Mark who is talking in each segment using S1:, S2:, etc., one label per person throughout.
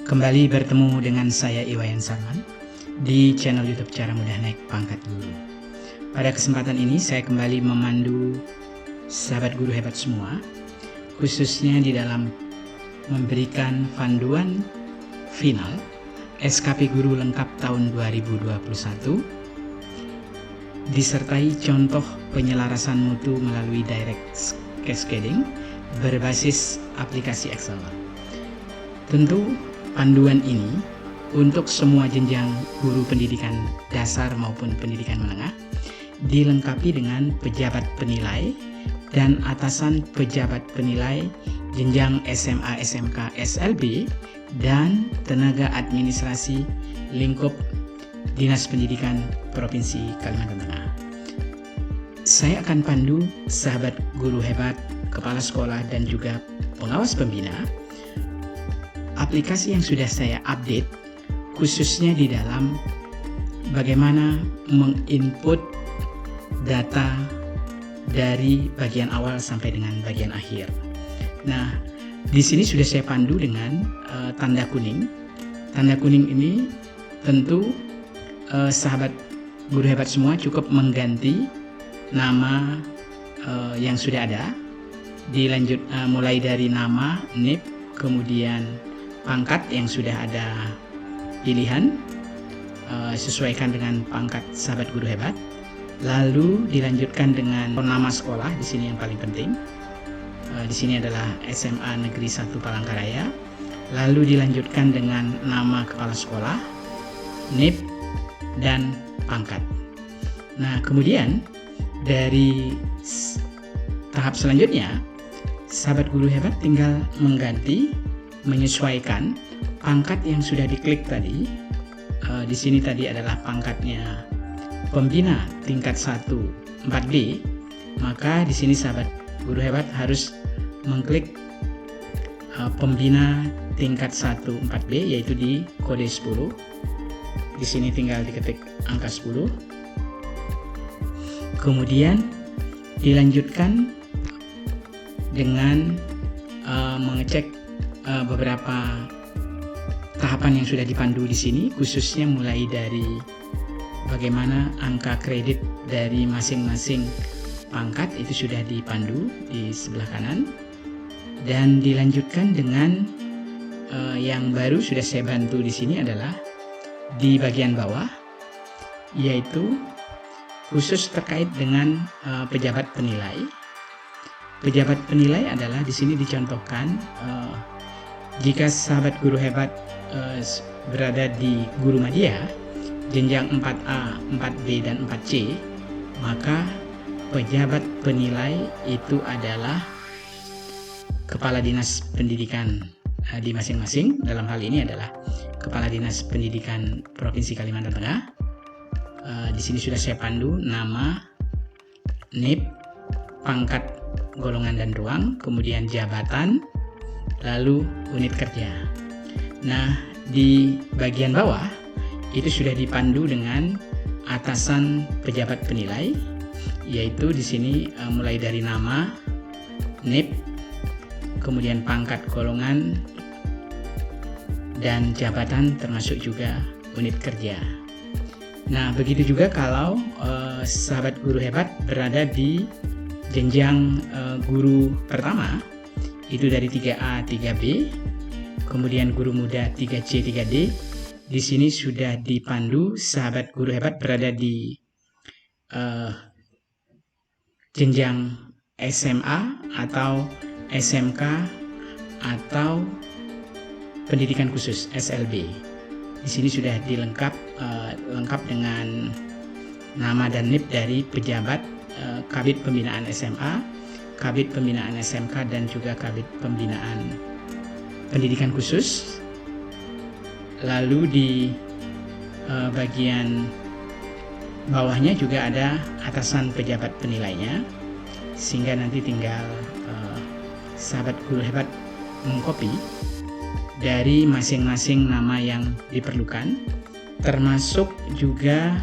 S1: Kembali bertemu dengan saya Iwayan Sarman di channel YouTube Cara Mudah Naik Pangkat Guru. Pada kesempatan ini saya kembali memandu sahabat guru hebat semua, khususnya di dalam memberikan panduan final SKP Guru Lengkap tahun 2021 disertai contoh penyelarasan mutu melalui direct cascading berbasis aplikasi Excel. Tentu panduan ini untuk semua jenjang guru pendidikan dasar maupun pendidikan menengah dilengkapi dengan pejabat penilai dan atasan pejabat penilai jenjang SMA, SMK, SLB dan tenaga administrasi lingkup Dinas Pendidikan Provinsi Kalimantan Tengah. Saya akan pandu sahabat guru hebat, kepala sekolah dan juga pengawas pembina aplikasi yang sudah saya update, khususnya di dalam bagaimana menginput data dari bagian awal sampai dengan bagian akhir. Nah, di sini sudah saya pandu dengan tanda kuning. Tanda kuning ini tentu sahabat guru hebat semua cukup mengganti nama yang sudah ada, dilanjut mulai dari nama, NIP, kemudian pangkat yang sudah ada pilihan, sesuaikan dengan pangkat sahabat guru hebat. Lalu dilanjutkan dengan nama sekolah, di sini yang paling penting. Di sini adalah SMA Negeri 1 Palangkaraya. Lalu dilanjutkan dengan nama kepala sekolah, NIP, dan pangkat. Nah, kemudian dari tahap selanjutnya, sahabat guru hebat tinggal mengganti, menyesuaikan pangkat yang sudah diklik tadi. Di sini tadi adalah pangkatnya pembina tingkat 1 4B, maka di sini sahabat guru hebat harus mengklik pembina tingkat 1 4B, yaitu di kode 10. Di sini tinggal diketik angka 10. Kemudian dilanjutkan dengan mengecek beberapa tahapan yang sudah dipandu di sini, khususnya mulai dari bagaimana angka kredit dari masing-masing pangkat itu sudah dipandu di sebelah kanan, dan dilanjutkan dengan yang baru sudah saya bantu di sini adalah di bagian bawah, yaitu khusus terkait dengan pejabat penilai. Pejabat penilai adalah di sini dicontohkan jika sahabat guru hebat berada di guru madya jenjang 4A, 4B, dan 4C, maka pejabat penilai itu adalah kepala dinas pendidikan di masing-masing. Dalam hal ini adalah kepala dinas pendidikan Provinsi Kalimantan Tengah. Di sini sudah saya pandu nama, NIP, pangkat, golongan dan ruang, kemudian jabatan, lalu unit kerja. Nah, di bagian bawah itu sudah dipandu dengan atasan pejabat penilai, yaitu di sini mulai dari nama, NIP, kemudian pangkat, golongan, dan jabatan, termasuk juga unit kerja. Nah, begitu juga kalau sahabat guru hebat berada di jenjang guru pertama, itu dari 3A, 3B, kemudian guru muda 3C, 3D. Di sini sudah dipandu sahabat guru hebat berada di jenjang SMA atau SMK atau pendidikan khusus SLB. Di sini sudah lengkap dengan nama dan NIP dari pejabat Kabid Pembinaan SMA, Kabid Pembinaan SMK, dan juga Kabid Pembinaan Pendidikan Khusus. Lalu di bagian bawahnya juga ada atasan pejabat penilainya, sehingga nanti tinggal sahabat guru hebat mengcopy dari masing-masing nama yang diperlukan, termasuk juga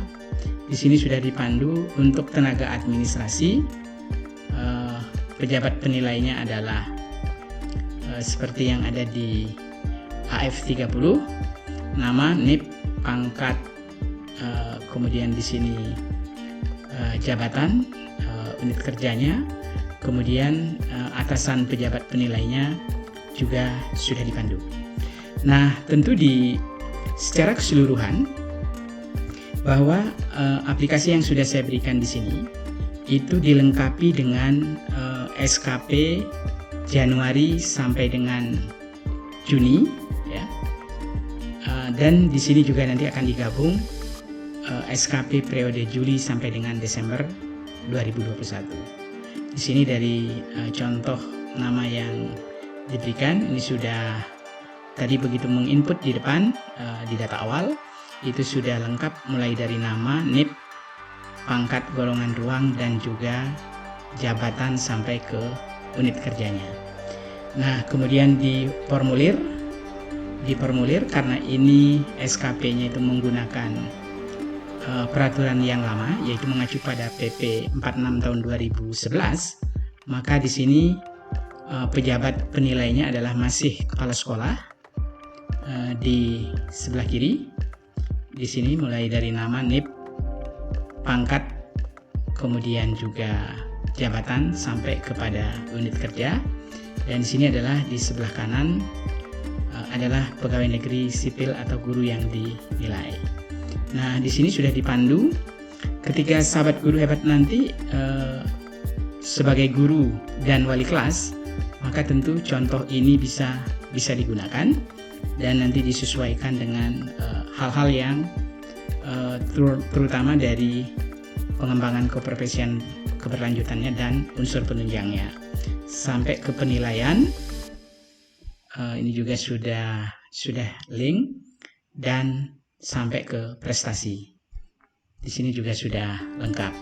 S1: di sini sudah dipandu untuk tenaga administrasi. Pejabat penilainya adalah seperti yang ada di AF30, nama, NIP, pangkat, kemudian di sini jabatan, unit kerjanya, kemudian atasan pejabat penilainya juga sudah dipandu. Nah, tentu secara keseluruhan bahwa aplikasi yang sudah saya berikan di sini itu dilengkapi dengan SKP Januari sampai dengan Juni, ya. Dan di sini juga nanti akan digabung SKP periode Juli sampai dengan Desember 2021. Di sini dari contoh nama yang diberikan ini sudah tadi begitu menginput di depan di data awal itu sudah lengkap mulai dari nama, NIP, pangkat, golongan ruang, dan juga jabatan sampai ke unit kerjanya. Nah, kemudian di formulir karena ini SKP-nya itu menggunakan peraturan yang lama, yaitu mengacu pada PP 46 tahun 2011, maka di sini pejabat penilainya adalah masih kepala sekolah di sebelah kiri. Di sini mulai dari nama, NIP, pangkat, kemudian juga jabatan sampai kepada unit kerja. Dan di sini adalah di sebelah kanan adalah pegawai negeri sipil atau guru yang dinilai. Nah, di sini sudah dipandu ketika sahabat guru hebat nanti sebagai guru dan wali kelas, maka tentu contoh ini bisa digunakan dan nanti disesuaikan dengan hal-hal yang terutama dari pengembangan keprofesian keberlanjutannya dan unsur penunjangnya sampai ke penilaian. Ini juga sudah link dan sampai ke prestasi. Di sini juga sudah lengkap.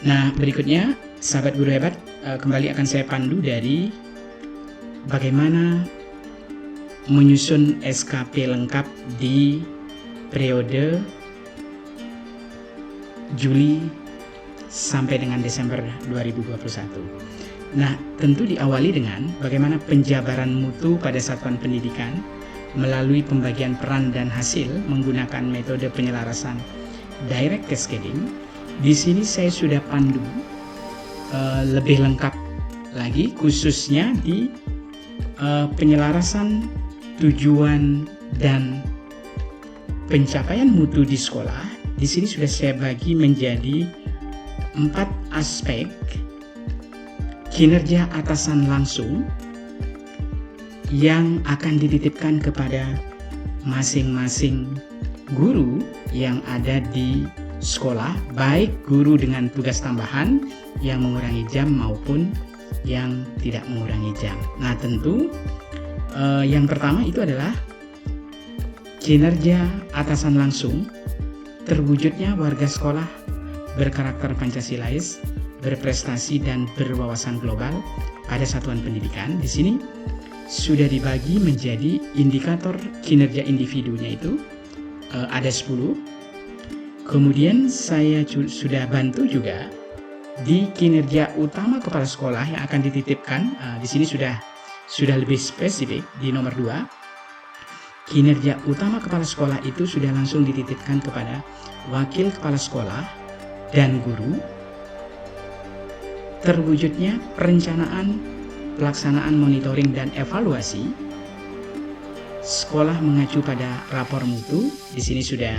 S1: Nah, berikutnya sahabat guru hebat, kembali akan saya pandu dari bagaimana menyusun SKP lengkap di periode Juli sampai dengan Desember 2021. Nah, tentu diawali dengan bagaimana penjabaran mutu pada satuan pendidikan melalui pembagian peran dan hasil menggunakan metode penyelarasan direct cascading. Di sini saya sudah pandu lebih lengkap lagi, khususnya di penyelarasan tujuan dan pencapaian mutu di sekolah. Di sini sudah saya bagi menjadi 4 aspek kinerja atasan langsung yang akan dititipkan kepada masing-masing guru yang ada di sekolah, baik guru dengan tugas tambahan yang mengurangi jam maupun yang tidak mengurangi jam. Nah, tentu yang pertama itu adalah kinerja atasan langsung, terwujudnya warga sekolah berkarakter Pancasilais, berprestasi dan berwawasan global pada satuan pendidikan. Di sini sudah dibagi menjadi indikator kinerja individunya itu ada 10. Kemudian saya sudah bantu juga di kinerja utama kepala sekolah yang akan dititipkan. Di sini sudah lebih spesifik di nomor 2. Kinerja utama kepala sekolah itu sudah langsung dititipkan kepada wakil kepala sekolah dan guru. Terwujudnya perencanaan, pelaksanaan monitoring dan evaluasi sekolah mengacu pada rapor mutu. Di sini sudah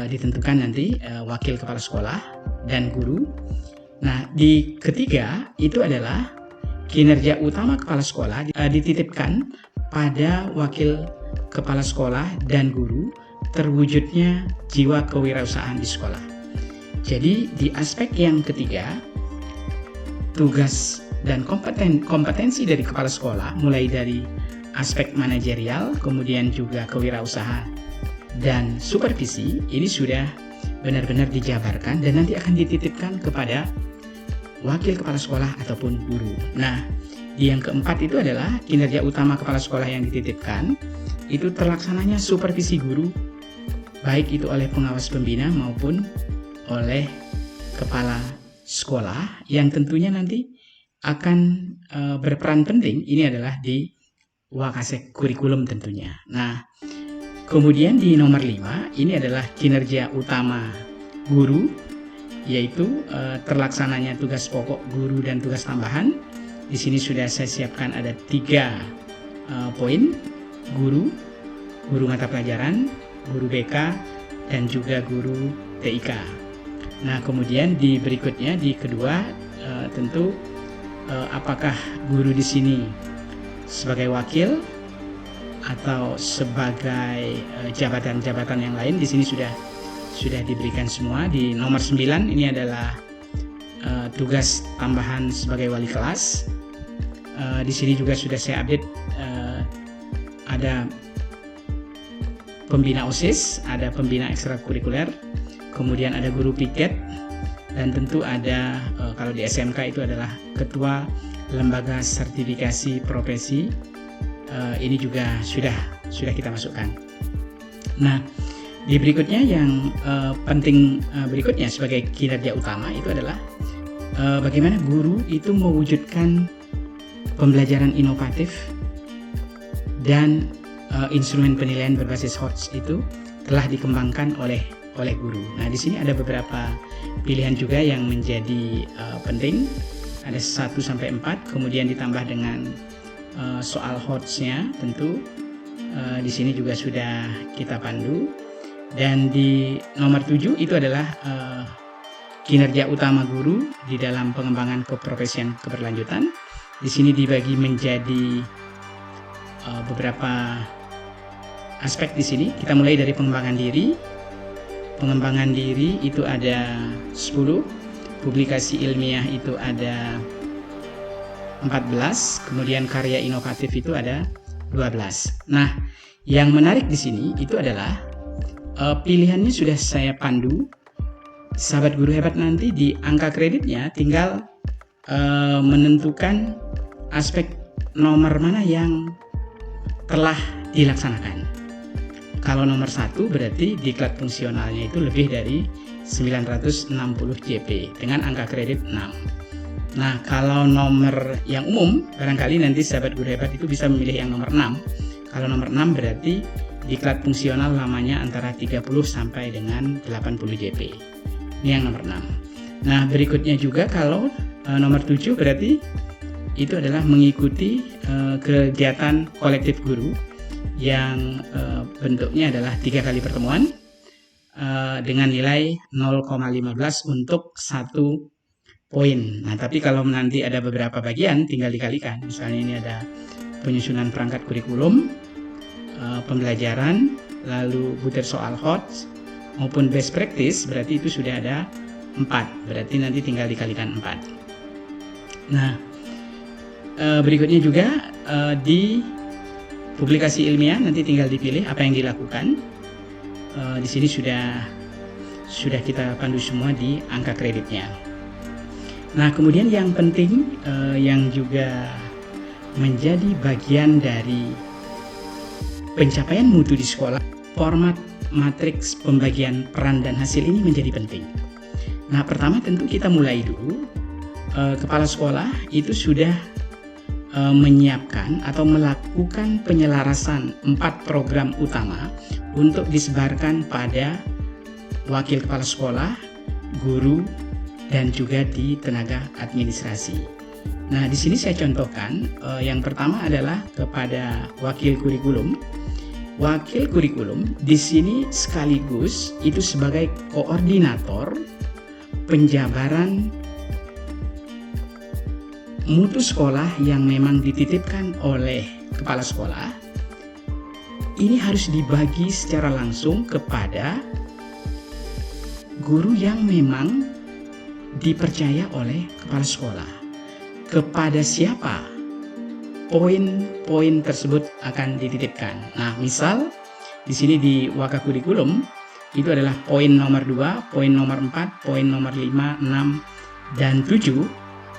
S1: ditentukan nanti wakil kepala sekolah dan guru. Nah, di ketiga itu adalah kinerja utama kepala sekolah dititipkan pada wakil kepala sekolah dan guru, terwujudnya jiwa kewirausahaan di sekolah. Jadi di aspek yang ketiga, tugas dan kompetensi dari kepala sekolah mulai dari aspek manajerial, kemudian juga kewirausahaan dan supervisi, ini sudah benar-benar dijabarkan dan nanti akan dititipkan kepada wakil kepala sekolah ataupun guru. Nah, yang keempat itu adalah kinerja utama kepala sekolah yang dititipkan, itu terlaksananya supervisi guru, baik itu oleh pengawas pembina maupun oleh kepala sekolah, yang tentunya nanti akan berperan penting. Ini adalah di Wakasek kurikulum tentunya. Nah, kemudian di nomor 5 ini adalah kinerja utama guru, yaitu terlaksananya tugas pokok guru dan tugas tambahan. Di sini sudah saya siapkan ada 3 poin: guru mata pelajaran, guru BK, dan juga guru TIK. Nah, kemudian di berikutnya di kedua tentu apakah guru di sini sebagai wakil atau sebagai jabatan-jabatan yang lain. Di sini sudah diberikan semua. Di nomor 9 ini adalah tugas tambahan sebagai wali kelas. Di sini juga sudah saya update, ada pembina OSIS, ada pembina ekstrakurikuler, kemudian ada guru piket, dan tentu ada kalau di SMK itu adalah ketua lembaga sertifikasi profesi. Ini juga sudah kita masukkan. Nah, di berikutnya yang penting berikutnya sebagai kinerja utama itu adalah bagaimana guru itu mewujudkan pembelajaran inovatif dan instrumen penilaian berbasis HOTS itu telah dikembangkan oleh guru. Nah, di sini ada beberapa pilihan juga yang menjadi penting. Ada 1-4, kemudian ditambah dengan soal HOTS-nya tentu. Di sini juga sudah kita pandu. Dan di nomor 7 itu adalah kinerja utama guru di dalam pengembangan keprofesian keberlanjutan. Di sini dibagi menjadi beberapa aspek di sini. Kita mulai dari pengembangan diri. Pengembangan diri itu ada 10, publikasi ilmiah itu ada 14, kemudian karya inovatif itu ada 12. Nah, yang menarik di sini itu adalah pilihannya sudah saya pandu. Sahabat guru hebat nanti di angka kreditnya tinggal menentukan aspek nomor mana yang telah dilaksanakan. Kalau nomor 1 berarti diklat fungsionalnya itu lebih dari 960 JP dengan angka kredit 6. Nah, kalau nomor yang umum, barangkali nanti sahabat guru hebat itu bisa memilih yang nomor 6. Kalau nomor 6 berarti diklat fungsional lamanya antara 30 sampai dengan 80 JP. Ini yang nomor 6. Nah, berikutnya juga kalau nomor 7 berarti itu adalah mengikuti kegiatan kolektif guru yang bentuknya adalah 3 kali pertemuan dengan nilai 0,15 untuk 1 poin. Nah, tapi kalau nanti ada beberapa bagian tinggal dikalikan. Misalnya ini ada penyusunan perangkat kurikulum, pembelajaran, lalu butir soal HOTS maupun best practice, berarti itu sudah ada 4. Berarti nanti tinggal dikalikan 4. Nah, berikutnya juga di publikasi ilmiah nanti tinggal dipilih apa yang dilakukan. Di sini sudah kita pandu semua di angka kreditnya. Nah, kemudian yang penting yang juga menjadi bagian dari pencapaian mutu di sekolah, format matriks pembagian peran dan hasil ini menjadi penting. Nah, pertama tentu kita mulai dulu. Kepala sekolah itu sudah menyiapkan atau melakukan penyelarasan 4 program utama untuk disebarkan pada wakil kepala sekolah, guru, dan juga di tenaga administrasi. Nah, di sini saya contohkan yang pertama adalah kepada wakil kurikulum. Wakil kurikulum di sini sekaligus itu sebagai koordinator penjabaran mutu sekolah yang memang dititipkan oleh kepala sekolah. Ini harus dibagi secara langsung kepada guru yang memang dipercaya oleh kepala sekolah. Kepada siapa poin-poin tersebut akan dititipkan. Nah, misal di sini di Waka Kurikulum itu adalah poin nomor 2, poin nomor 4, poin nomor 5, 6, dan 7,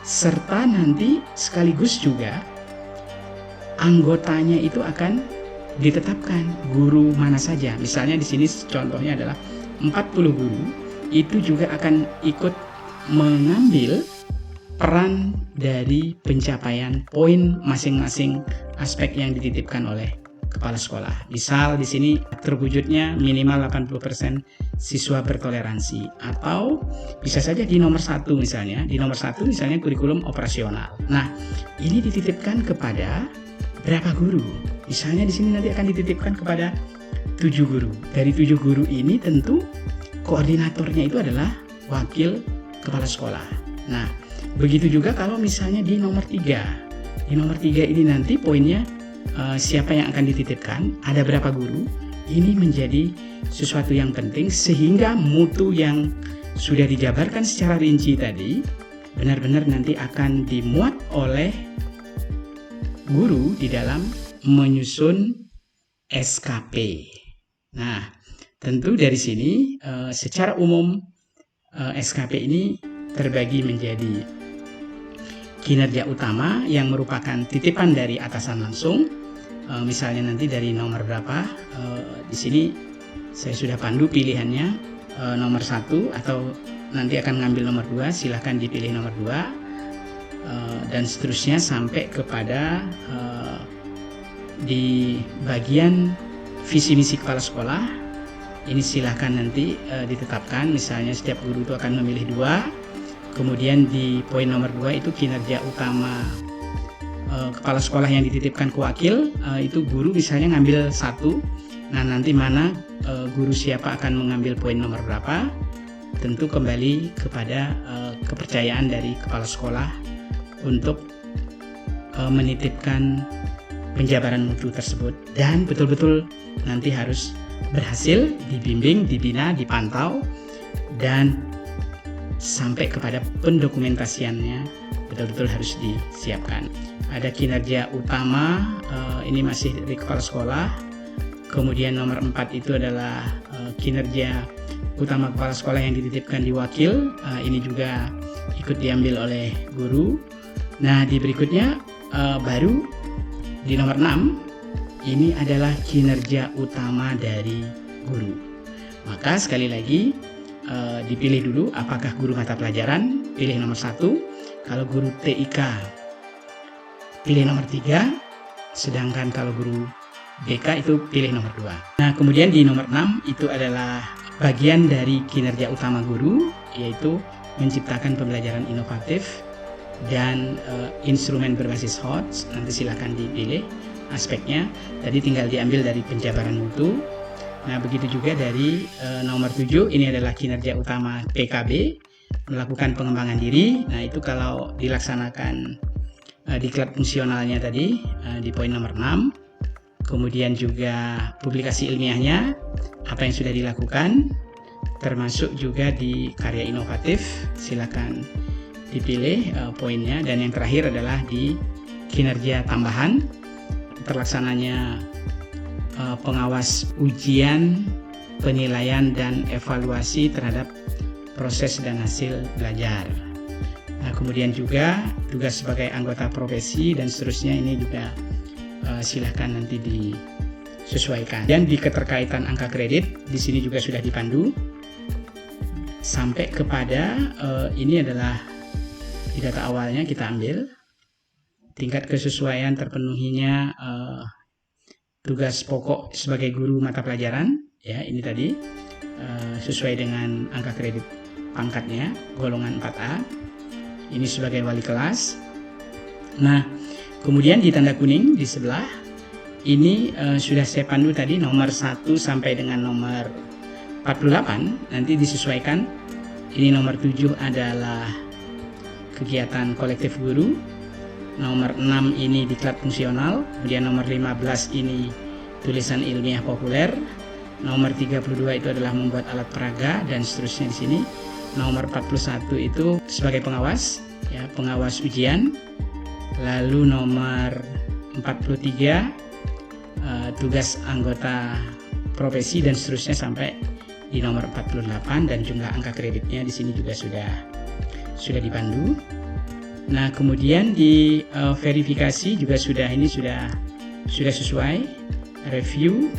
S1: serta nanti sekaligus juga anggotanya itu akan ditetapkan guru mana saja. Misalnya di sini contohnya adalah 40 guru itu juga akan ikut mengambil peran dari pencapaian poin masing-masing aspek yang dititipkan oleh kepala sekolah. Misal di sini terwujudnya minimal 80% siswa bertoleransi, atau bisa saja di nomor 1 misalnya. Di nomor 1 misalnya kurikulum operasional. Nah, ini dititipkan kepada berapa guru? Misalnya di sini nanti akan dititipkan kepada 7 guru. Dari 7 guru ini tentu koordinatornya itu adalah wakil kepala sekolah. Nah, begitu juga kalau misalnya di nomor 3. Di nomor 3 ini nanti poinnya siapa yang akan dititipkan, ada berapa guru. Ini menjadi sesuatu yang penting sehingga mutu yang sudah dijabarkan secara rinci tadi benar-benar nanti akan dimuat oleh guru di dalam menyusun SKP. Nah, tentu dari sini secara umum SKP ini terbagi menjadi kinerja utama yang merupakan titipan dari atasan langsung. Misalnya nanti dari nomor berapa, di sini saya sudah pandu pilihannya nomor 1, atau nanti akan ngambil nomor 2, silahkan dipilih nomor 2, dan seterusnya sampai kepada di bagian visi misi kepala sekolah. Ini silahkan nanti ditetapkan, misalnya setiap guru itu akan memilih 2. Kemudian di poin nomor 2 itu kinerja utama kepala sekolah yang dititipkan ke wakil, itu guru misalnya ngambil 1. Nah, nanti mana guru siapa akan mengambil poin nomor berapa, tentu kembali kepada kepercayaan dari kepala sekolah untuk menitipkan penjabaran mutu tersebut, dan betul-betul nanti harus berhasil dibimbing, dibina, dipantau, dan sampai kepada pendokumentasiannya betul-betul harus disiapkan. Ada kinerja utama, ini masih dari kepala sekolah. Kemudian nomor 4 itu adalah kinerja utama kepala sekolah yang dititipkan di wakil. Ini juga ikut diambil oleh guru. Nah, di berikutnya baru di nomor 6 ini adalah kinerja utama dari guru. Maka sekali lagi dipilih dulu apakah guru mata pelajaran, pilih nomor 1. Kalau guru TIK pilih nomor 3, sedangkan kalau guru BK itu pilih nomor 2. Nah, kemudian di nomor 6 itu adalah bagian dari kinerja utama guru, yaitu menciptakan pembelajaran inovatif dan instrumen berbasis HOTS. Nanti silakan dipilih aspeknya. Tadi tinggal diambil dari penjabaran mutu. Nah, begitu juga dari nomor 7, ini adalah kinerja utama PKB, melakukan pengembangan diri. Nah, itu kalau dilaksanakan diklat fungsionalnya tadi di poin nomor 6. Kemudian juga publikasi ilmiahnya, apa yang sudah dilakukan, termasuk juga di karya inovatif, silakan dipilih poinnya. Dan yang terakhir adalah di kinerja tambahan, terlaksananya pengawas ujian, penilaian, dan evaluasi terhadap proses dan hasil belajar. Nah, kemudian juga tugas sebagai anggota profesi dan seterusnya, ini juga silahkan nanti disesuaikan. Dan di keterkaitan angka kredit, di sini juga sudah dipandu sampai kepada ini adalah di data awalnya kita ambil tingkat kesesuaian terpenuhinya tugas pokok sebagai guru mata pelajaran, ya ini tadi sesuai dengan angka kredit pangkatnya golongan 4A. Ini sebagai wali kelas. Nah, kemudian di tanda kuning di sebelah ini sudah saya pandu tadi nomor 1 sampai dengan nomor 48, nanti disesuaikan. Ini nomor 7 adalah kegiatan kolektif guru. Nomor 6 ini diklat fungsional. Kemudian nomor 15 ini tulisan ilmiah populer. Nomor 32 itu adalah membuat alat peraga dan seterusnya di sini. Nomor 41 itu sebagai pengawas, ya, pengawas ujian. Lalu nomor 43 tugas anggota profesi dan seterusnya sampai di nomor 48, dan jumlah angka kreditnya di sini juga sudah dipandu. Nah, kemudian di verifikasi juga sudah sesuai, review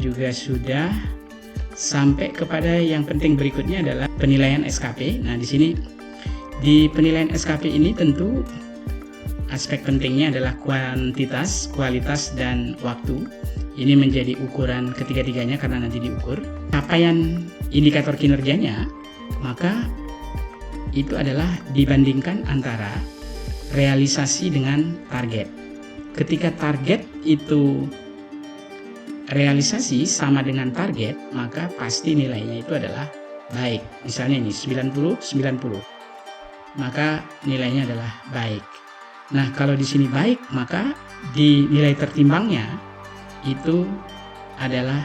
S1: juga sudah, sampai kepada yang penting berikutnya adalah penilaian SKP. Nah, di sini di penilaian SKP ini tentu aspek pentingnya adalah kuantitas, kualitas, dan waktu. Ini menjadi ukuran ketiga-tiganya karena nanti diukur. Capaian indikator kinerjanya, maka itu adalah dibandingkan antara realisasi dengan target. Ketika target itu realisasi sama dengan target, maka pasti nilainya itu adalah baik. Misalnya ini 90, maka nilainya adalah baik. Nah, kalau di sini baik, maka di nilai tertimbangnya itu adalah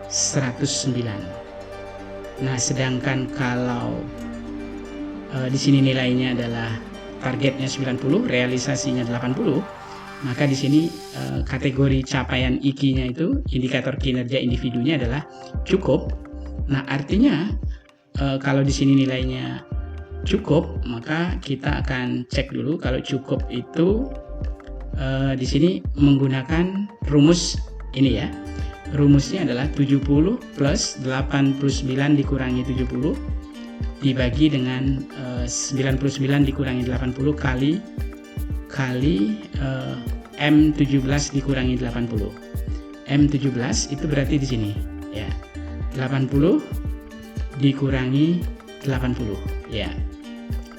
S1: 109. Nah, sedangkan kalau di sini nilainya adalah targetnya 90, realisasinya 80, maka di sini kategori capaian IKI-nya itu, indikator kinerja individunya adalah cukup. Nah, artinya kalau di sini nilainya cukup, maka kita akan cek dulu kalau cukup itu di sini menggunakan rumus ini ya. Rumusnya adalah 70 plus 89 dikurangi 70 dibagi dengan 99 dikurangi 80 kali M17 dikurangi 80. M17 itu berarti di sini ya. 80 dikurangi 80 ya.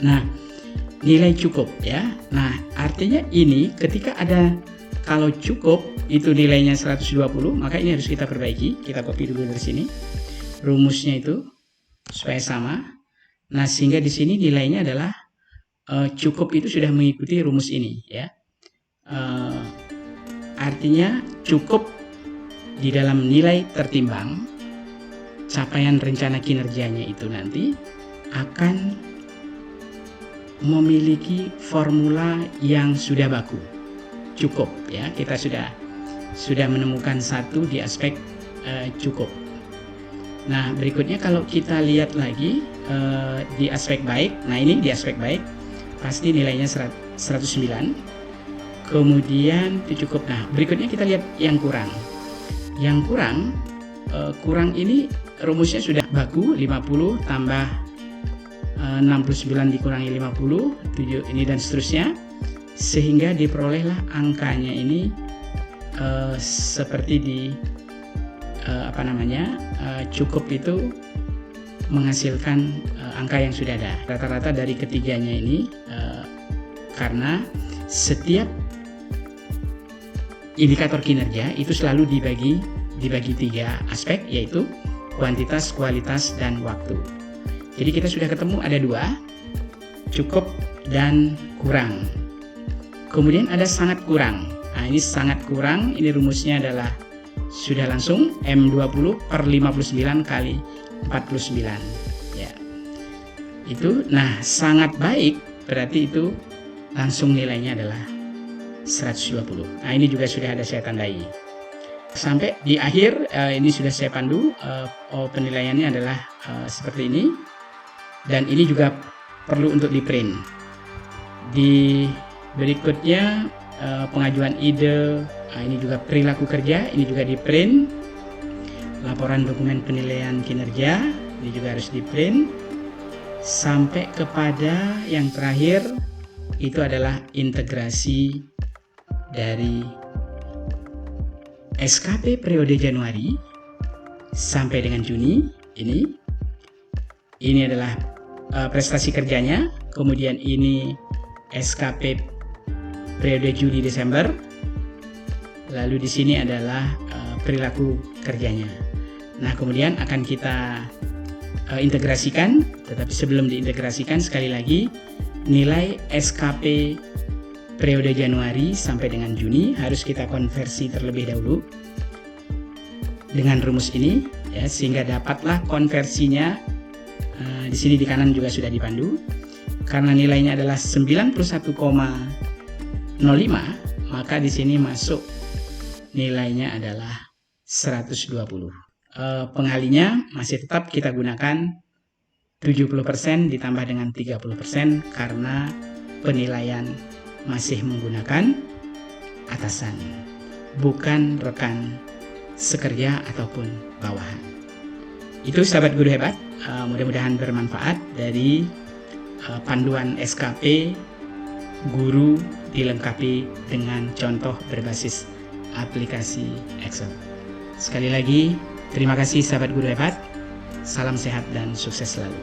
S1: Nah, nilai cukup ya. Nah, artinya ini ketika ada, kalau cukup itu nilainya 120, maka ini harus kita perbaiki. Kita copy dulu dari sini rumusnya itu supaya sama. Nah, sehingga di sini nilainya adalah cukup itu sudah mengikuti rumus ini ya. Artinya cukup di dalam nilai tertimbang capaian rencana kinerjanya itu nanti akan memiliki formula yang sudah baku. Cukup ya, kita sudah menemukan satu di aspek cukup. Nah, berikutnya kalau kita lihat lagi di aspek baik. Nah, ini di aspek baik pasti nilainya 109. Kemudian itu cukup. Nah, berikutnya kita lihat yang kurang. Yang kurang ini rumusnya sudah baku, 50 tambah 69 dikurangi 50, 7 ini dan seterusnya, sehingga diperolehlah angkanya ini seperti di cukup itu menghasilkan angka yang sudah ada. Rata-rata dari ketiganya ini karena setiap indikator kinerja itu selalu dibagi 3 aspek, yaitu kuantitas, kualitas, dan waktu. Jadi kita sudah ketemu ada 2, cukup dan kurang. Kemudian ada sangat kurang. Nah, ini sangat kurang, ini rumusnya adalah sudah langsung M20 per 59 kali 49 ya. Itu, nah sangat baik berarti itu langsung nilainya adalah 120. Nah, ini juga sudah ada saya tandai. Sampai di akhir ini sudah saya pandu penilaiannya adalah seperti ini. Dan ini juga perlu untuk di print. Di berikutnya pengajuan ide, ini juga perilaku kerja, ini juga di print. Laporan dokumen penilaian kinerja, ini juga harus di print. Sampai kepada yang terakhir itu adalah integrasi dari SKP periode Januari sampai dengan Juni. Ini adalah prestasi kerjanya. Kemudian ini SKP periode Juli Desember. Lalu di sini adalah perilaku kerjanya. Nah, kemudian akan kita integrasikan. Tetapi sebelum diintegrasikan, sekali lagi nilai SKP periode Januari sampai dengan Juni harus kita konversi terlebih dahulu dengan rumus ini ya, sehingga dapatlah konversinya. Di sini di kanan juga sudah dipandu. Karena nilainya adalah 91,05, maka di sini masuk nilainya adalah 120. Pengalinya masih tetap kita gunakan 70% ditambah dengan 30% karena penilaian masih menggunakan atasan, bukan rekan sekerja ataupun bawahan. Itu sahabat guru hebat, mudah-mudahan bermanfaat dari panduan SKP guru dilengkapi dengan contoh berbasis aplikasi Excel. Sekali lagi, terima kasih sahabat guru hebat. Salam sehat dan sukses selalu.